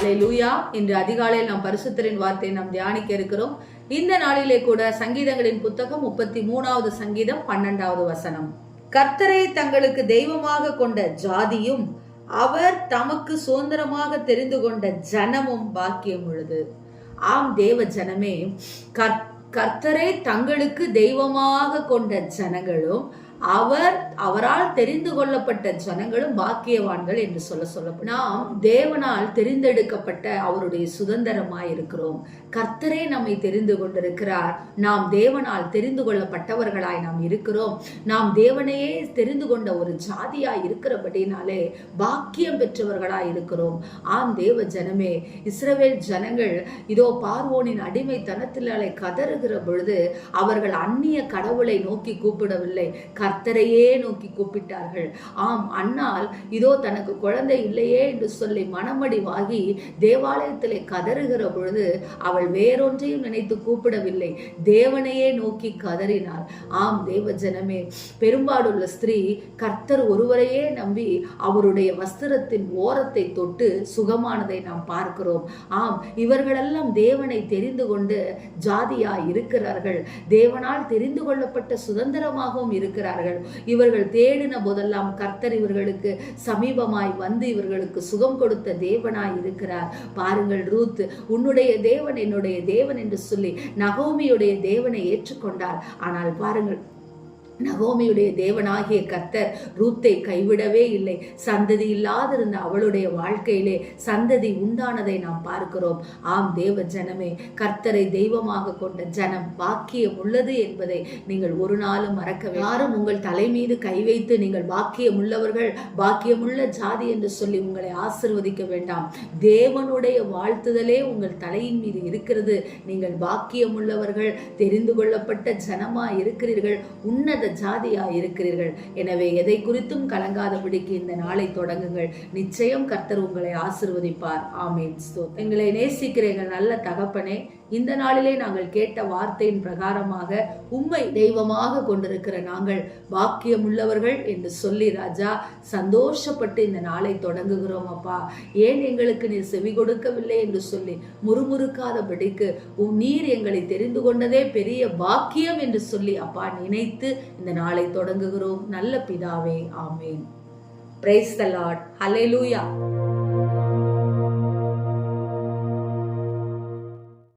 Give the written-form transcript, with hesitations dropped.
அல்லேலூயா. இன்று அதிகாலையில் நாம் பரிசுத்தரின் வார்த்தையை நாம் தியானிக்க இருக்கிறோம். இந்த நாளிலே கூட சங்கீதங்களின் புத்தகம் 33வது சங்கீதம் 12வது வசனம். கர்த்தரை தங்களுக்கு தெய்வமாக கொண்ட ஜாதியும் அவர் தமக்கு சுதந்திரமாக தெரிந்து கொண்ட ஜனமும் பாக்கியம் உள்ளது. ஆம் தேவ ஜனமே, கர்த்தரை தங்களுக்கு தெய்வமாக கொண்ட ஜனங்களும் அவரால் தெரிந்து கொள்ளப்பட்ட ஜனங்களும் பாக்கியவான்கள் என்று சொல்லப்படும். நாம் தேவனால் தெரிந்தெடுக்கப்பட்ட அவருடைய சுதந்திரமாய் இருக்கிறோம். கர்த்தரே நம்மை தெரிந்து கொண்டிருக்கிறார். நாம் தேவனால் தெரிந்து கொள்ளப்பட்டவர்களாய் நாம் இருக்கிறோம். நாம் தேவனையே தெரிந்து கொண்ட ஒரு ஜாதியாய் இருக்கிறபடினாலே பாக்கியம் பெற்றவர்களாய் இருக்கிறோம். ஆம் தேவ ஜனமே, இஸ்ரவேல் ஜனங்கள் இதோ பார்வோனின் அடிமைத்தனத்திலே கதறுகிற பொழுது அவர்கள் அந்நிய கடவுளை நோக்கி கூப்பிடவில்லை, கர்த்தரையே நோக்கி கூப்பிட்டார்கள். ஆம், அன்னாள் இதோ தனக்கு குழந்தை இல்லையே என்று சொல்லி மனமடிவாகி தேவாலயத்திலே கதறுகிற பொழுது அவள் வேறொன்றையும் நினைத்து கூப்பிடவில்லை, தேவனையே நோக்கி கதறினாள். ஆம் தேவ ஜனமே, பெரும்பாலுள்ள ஸ்திரீ கர்த்தர் ஒருவரையே நம்பி அவருடைய வஸ்திரத்தின் ஓரத்தை தொட்டு சுகமானதை நாம் பார்க்கிறோம். ஆம், இவர்களெல்லாம் தேவனை தெரிந்து கொண்டு ஜாதியாய் இருக்கிறார்கள். தேவனால் தெரிந்து கொள்ளப்பட்ட சுதந்திரமாகவும் இருக்கிறார்கள். இவர்கள் தேடின போதெல்லாம் கர்த்தர் இவர்களுக்கு சமீபமாய் வந்து இவர்களுக்கு சுகம் கொடுத்த தேவனாய் இருக்கிறார். பாருங்கள், ரூத் உன்னுடைய தேவன் என்னுடைய தேவன் என்று சொல்லி நகோமியுடைய தேவனை ஏற்றுக்கொண்டார். ஆனால் பாருங்கள், நகோமியுடைய தேவனாகிய கர்த்தர் ரூத்தை கைவிடவே இல்லை. சந்ததி இல்லாதிருந்த அவளுடைய வாழ்க்கையிலே சந்ததி உண்டானதை நாம் பார்க்கிறோம். ஆம் தேவ ஜனமே, கர்த்தரை தெய்வமாக கொண்ட ஜனம் பாக்கியம் உள்ளது என்பதை நீங்கள் ஒரு நாளும் மறக்க. யாரும் உங்கள் தலை மீது கை வைத்து நீங்கள் பாக்கியம் உள்ளவர்கள், பாக்கியமுள்ள ஜாதி என்று சொல்லி உங்களை ஆசீர்வதிக்க வேண்டாம். தேவனுடைய வாழ்த்துதலே உங்கள் தலையின் மீது இருக்கிறது. நீங்கள் பாக்கியம் உள்ளவர்கள், தெரிந்து கொள்ளப்பட்ட ஜனமா இருக்கிறீர்கள், உன்னத ஜாதியா இருக்கிறீர்கள். எனவே எதை குறித்தும் கலங்காதபடிக்கு இந்த நாளை தொடங்குங்கள். நிச்சயம் கர்த்தர் உங்களை ஆசீர்வதிப்பார். ஆமென். எங்களை நேசிக்கிறீர்கள் நல்ல தகப்பனே, இந்த நாளிலே நாங்கள் கேட்ட வார்த்தையின் பிரகாரமாக உம்மை தெய்வமாக கொண்டிருக்கிற நாங்கள் பாக்கியம் உள்ளவர்கள் என்று சொல்லி ராஜா சந்தோஷப்பட்டு இந்த நாளை தொடங்குகிறோம். அப்பா, ஏன் எங்களுக்கு நீர் செவி கொடுக்கவில்லை என்று சொல்லி முறுமுறுக்காதபடிக்கு நீர் எங்களை தெரிந்து கொண்டதே பெரிய பாக்கியம் என்று சொல்லி அப்பா நினைத்து இந்த நாளை தொடங்குகிறோம். நல்ல பிதாவே, ஆமேன். Praise the Lord. ஹல்லேலூயா.